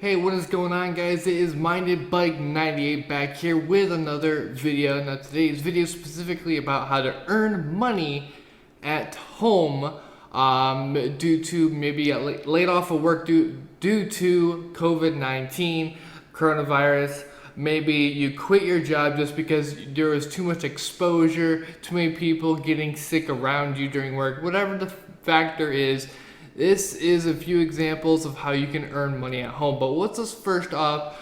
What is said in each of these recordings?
Hey, what is going on, guys? It is Minded Bike 98 back here with another video. Now today's video is specifically about how to earn money at home due to maybe laid off of work due to COVID-19, coronavirus. Maybe you quit your job just because there was too much exposure, too many people getting sick around you during work. Whatever the factor is, this is a few examples of how you can earn money at home. But let's just first off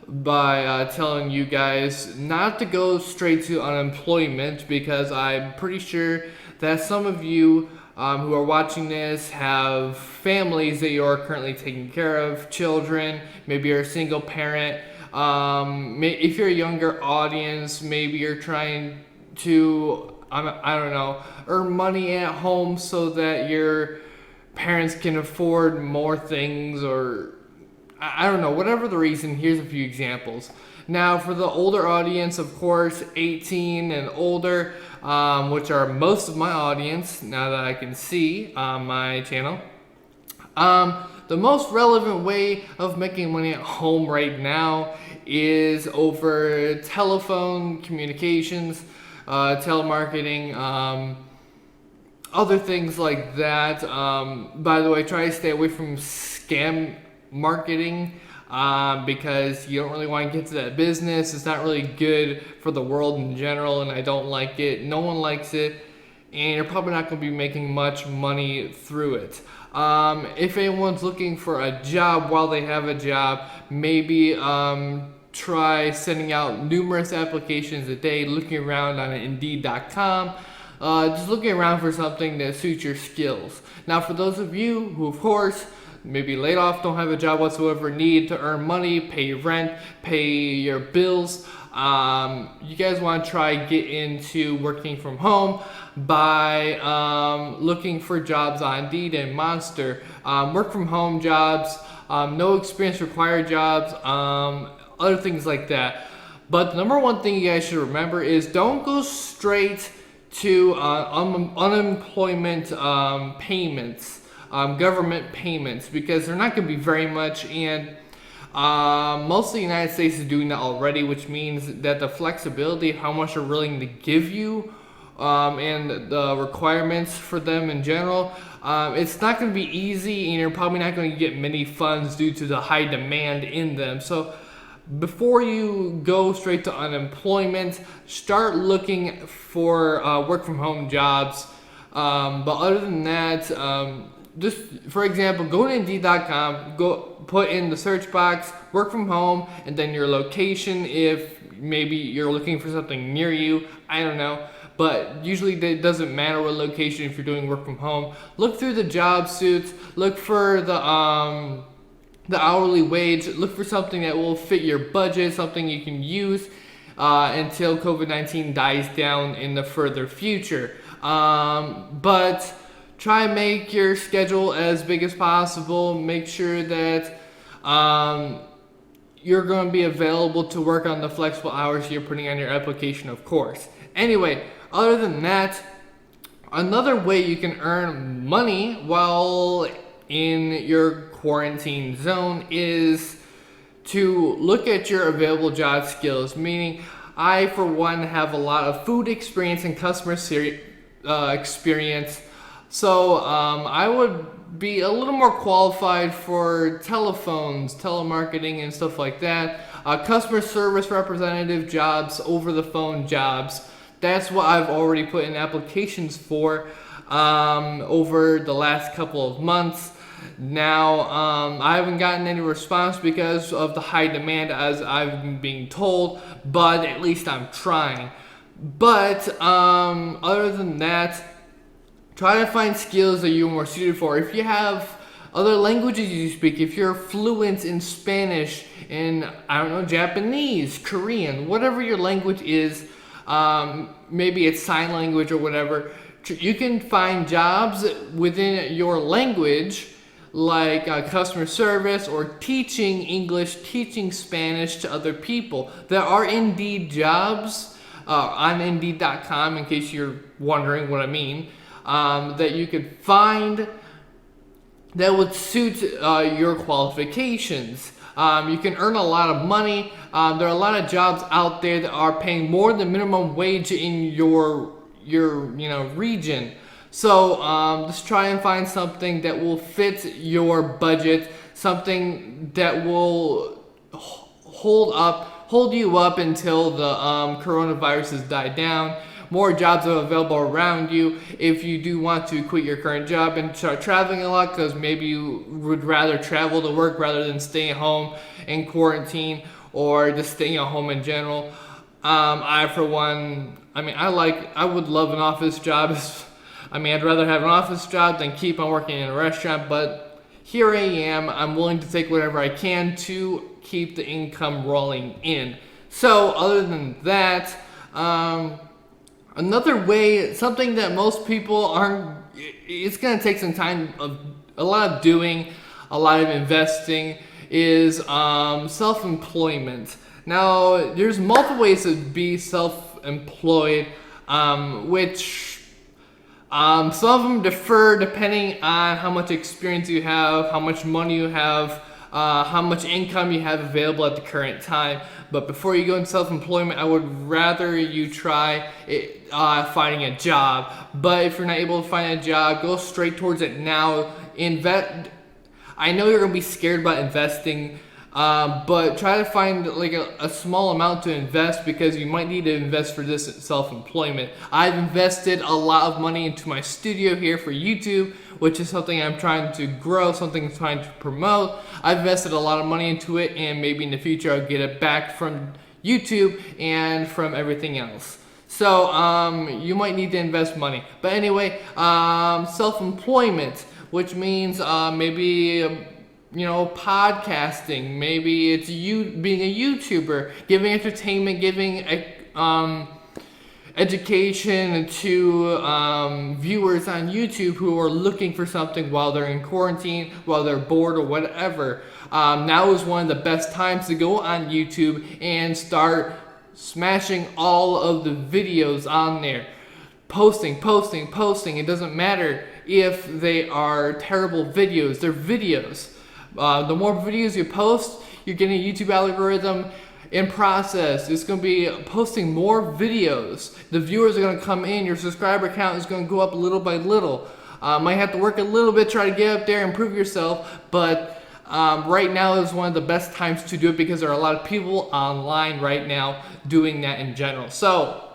by telling you guys not to go straight to unemployment, because I'm pretty sure that some of you who are watching this have families that you are currently taking care of, children, maybe you're a single parent. If you're a younger audience, maybe you're trying to, I don't know, earn money at home so that your parents can afford more things, or I don't know, whatever the reason. Here's a few examples. Now, for the older audience, of course, 18 and older, which are most of my audience, now that I can see on my channel. The most relevant way of making money at home right now is over telephone communications, telemarketing, other things like that. By the way, try to stay away from scam marketing because you don't really want to get to that business. It's not really good for the world in general, and I don't like it. No one likes it, and you're probably not going to be making much money through it. If anyone's looking for a job while they have a job, maybe try sending out numerous applications a day, looking around on Indeed.com. Just looking around for something that suits your skills. Now, for those of you who, of course, maybe laid off, don't have a job whatsoever, need to earn money, pay your rent, pay your bills, you guys want to try get into working from home by looking for jobs on Indeed and Monster. Work from home jobs, no experience required jobs, other things like that. But the number one thing you guys should remember is don't go straight to unemployment payments, government payments, because they're not going to be very much, and most of the United States is doing that already, which means that the flexibility of how much they're willing to give you and the requirements for them in general, it's not going to be easy, and you're probably not going to get many funds due to the high demand in them. So before you go straight to unemployment, start looking for work from home jobs. But other than that, just for example, go to Indeed.com, go put in the search box work from home, and then your location if maybe you're looking for something near you. I don't know. But usually it doesn't matter what location if you're doing work from home. Look through the job suits, look for the hourly wage, look for something that will fit your budget, something you can use until COVID-19 dies down in the further future. But try and make your schedule as big as possible. Make sure that you're going to be available to work on the flexible hours you're putting on your application, of course. Anyway, other than that, another way you can earn money while in your quarantine zone is to look at your available job skills. Meaning, I for one have a lot of food experience and customer experience, so I would be a little more qualified for telephones, telemarketing, and stuff like that. Customer service representative jobs, over the phone jobs. That's what I've already put in applications for over the last couple of months. Now, I haven't gotten any response because of the high demand, as I've been being told, but at least I'm trying. But other than that, try to find skills that you're more suited for. If you have other languages you speak, if you're fluent in Spanish, in, I don't know, Japanese, Korean, whatever your language is, maybe it's sign language or whatever, you can find jobs within your language, like customer service or teaching English, teaching Spanish to other people. There are Indeed jobs on Indeed.com, in case you're wondering what I mean, that you could find that would suit your qualifications. You can earn a lot of money. There are a lot of jobs out there that are paying more than minimum wage in your region. So just try and find something that will fit your budget, something that will hold you up until the coronavirus has died down. More jobs are available around you if you do want to quit your current job and start traveling a lot, because maybe you would rather travel to work rather than staying home in quarantine, or just staying at home in general. I, for one, I would love an office job. I'd rather have an office job than keep on working in a restaurant, but here I am. I'm willing to take whatever I can to keep the income rolling in. So other than that, another way, something that most people aren't, it's going to take some time, a lot of doing, a lot of investing, is self-employment. Now, there's multiple ways to be self-employed, which some of them differ depending on how much experience you have, how much money you have, how much income you have available at the current time. But before you go into self-employment, I would rather you try finding a job. But if you're not able to find a job, go straight towards it now. I know you're going to be scared about investing, but try to find like a small amount to invest, because you might need to invest for this self-employment. I've invested a lot of money into my studio here for YouTube, which is something I'm trying to grow, something I'm trying to promote. I've invested a lot of money into it, and maybe in the future I'll get it back from YouTube and from everything else. So you might need to invest money. But anyway, self-employment, which means maybe podcasting, maybe it's you being a YouTuber, giving entertainment, giving education to viewers on YouTube who are looking for something while they're in quarantine, while they're bored or whatever. Now is one of the best times to go on YouTube and start smashing all of the videos on there. Posting. It doesn't matter if they are terrible videos, they're videos. The more videos you post, you're getting a YouTube algorithm in process. It's going to be posting more videos. The viewers are going to come in. Your subscriber count is going to go up little by little. Might have to work a little bit, try to get up there, improve yourself, but right now is one of the best times to do it, because there are a lot of people online right now doing that in general. So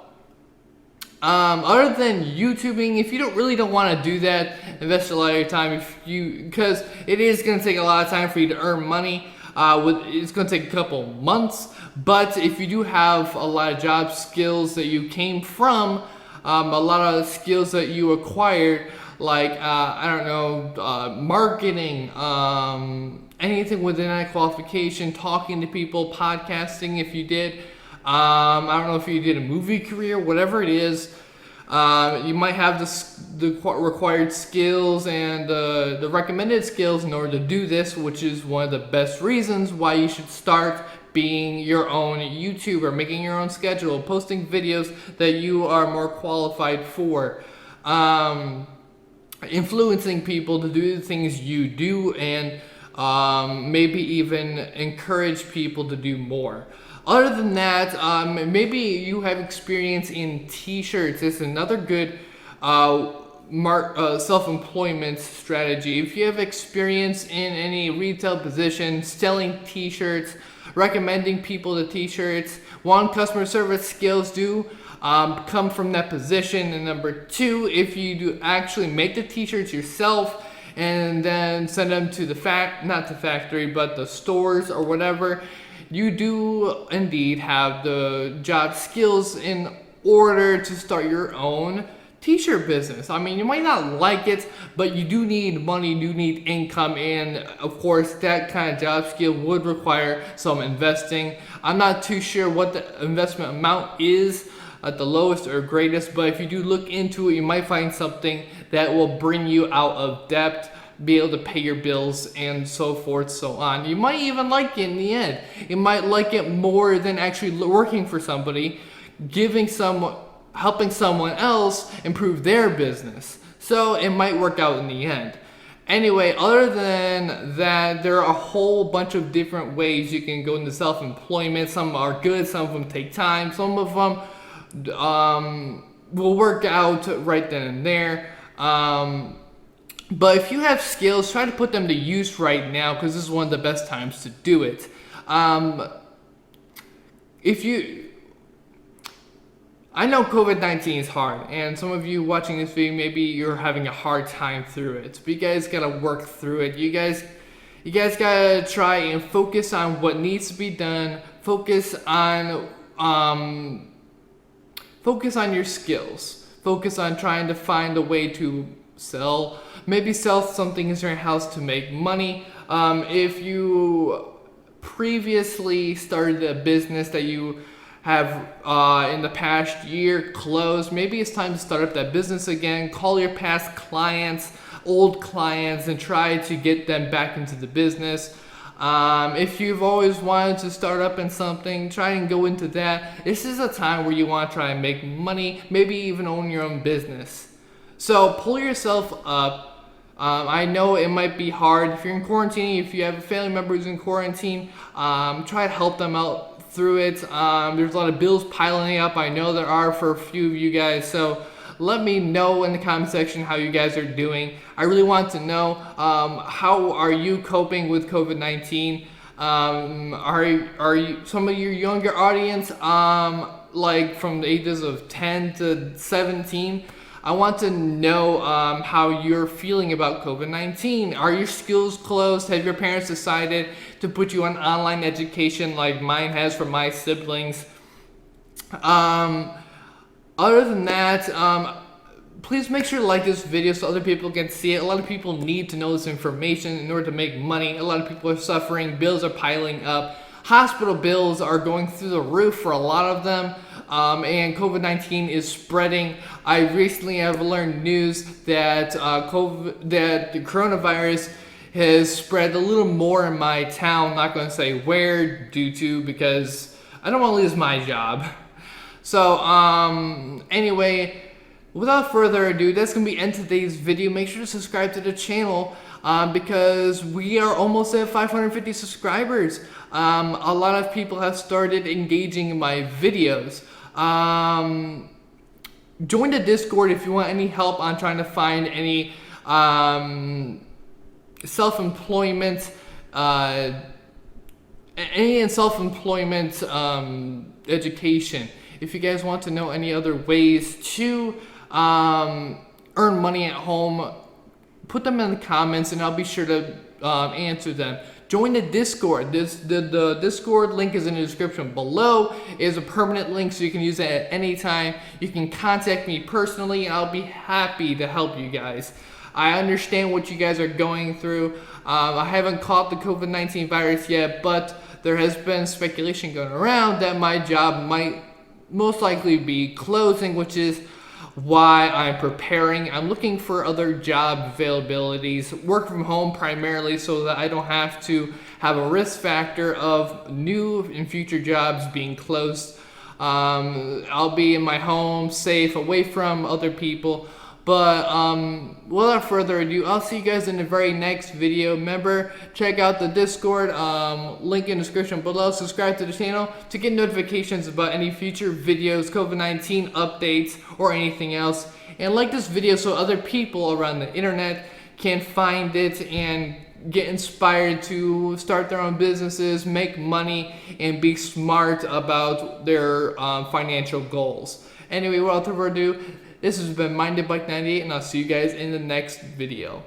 other than YouTubing, if you don't want to do that, invest a lot of your time, because it is going to take a lot of time for you to earn money. It's going to take a couple months, but if you do have a lot of job skills that you came from, a lot of skills that you acquired, like marketing, anything within that qualification, talking to people, podcasting if you did. I don't know if you did a movie career, whatever it is. You might have the required skills and the recommended skills in order to do this, which is one of the best reasons why you should start being your own YouTuber, making your own schedule, posting videos that you are more qualified for, influencing people to do the things you do, and maybe even encourage people to do more. Other than that, maybe you have experience in t-shirts. It's another good self-employment strategy. If you have experience in any retail position, selling t-shirts, recommending people to t-shirts, one, customer service skills do come from that position. And number two, if you do actually make the t-shirts yourself and then send them to the not the factory, but the stores or whatever, you do indeed have the job skills in order to start your own t-shirt business. You might not like it, but you do need money, you do need income, and of course that kind of job skill would require some investing. I'm not too sure what the investment amount is at the lowest or greatest, but if you do look into it, you might find something that will bring you out of debt, be able to pay your bills, and so forth, so on. You might even like it in the end. You might like it more than actually working for somebody, helping someone else improve their business. So it might work out in the end. Anyway, other than that, there are a whole bunch of different ways you can go into self-employment. Some are good, some of them take time, some of them will work out right then and there. But if you have skills, try to put them to use right now, because this is one of the best times to do it. I know COVID-19 is hard, and some of you watching this video, maybe you're having a hard time through it. But you guys gotta work through it. You guys gotta try and focus on what needs to be done. Focus on your skills. Focus on trying to find a way to maybe sell something in your house to make money. If you previously started a business that you have in the past year closed, maybe it's time to start up that business again. Call your past clients, old clients, and try to get them back into the business. If you've always wanted to start up in something, try and go into that. This is a time where you want to try and make money, maybe even own your own business. So pull yourself up. I know it might be hard if you're in quarantine. If you have a family member who's in quarantine, try to help them out through it. There's a lot of bills piling up. I know there are for a few of you guys. So let me know in the comment section how you guys are doing. I really want to know how are you coping with COVID-19. Are you some of your younger audience, like from the ages of 10 to 17? I want to know how you're feeling about COVID-19. Are your schools closed? Have your parents decided to put you on online education like mine has for my siblings? Other than that, please make sure to like this video so other people can see it. A lot of people need to know this information in order to make money. A lot of people are suffering. Bills are piling up. Hospital bills are going through the roof for a lot of them. And COVID-19 is spreading. I recently have learned news that that the coronavirus has spread a little more in my town. I'm not going to say where due to, because I don't want to lose my job. So anyway, without further ado, that's going to be the end of today's video. Make sure to subscribe to the channel because we are almost at 550 subscribers. A lot of people have started engaging in my videos. Join the Discord if you want any help on trying to find any self-employment education. If you guys want to know any other ways to earn money at home, put them in the comments and I'll be sure to answer them. Join the Discord. The Discord link is in the description below. It is a permanent link, so you can use it at any time. You can contact me personally, and I'll be happy to help you guys. I understand what you guys are going through. I haven't caught the COVID-19 virus yet, but there has been speculation going around that my job might most likely be closing, which is why I'm preparing. I'm looking for other job availabilities, work from home primarily, so that I don't have to have a risk factor of new and future jobs being closed. I'll be in my home, safe, away from other people. But without further ado, I'll see you guys in the very next video. Remember, check out the Discord, link in the description below. Subscribe to the channel to get notifications about any future videos, COVID-19 updates, or anything else. And like this video so other people around the internet can find it and get inspired to start their own businesses, make money, and be smart about their financial goals. Anyway, without further ado, this has been Minded Bike 98, and I'll see you guys in the next video.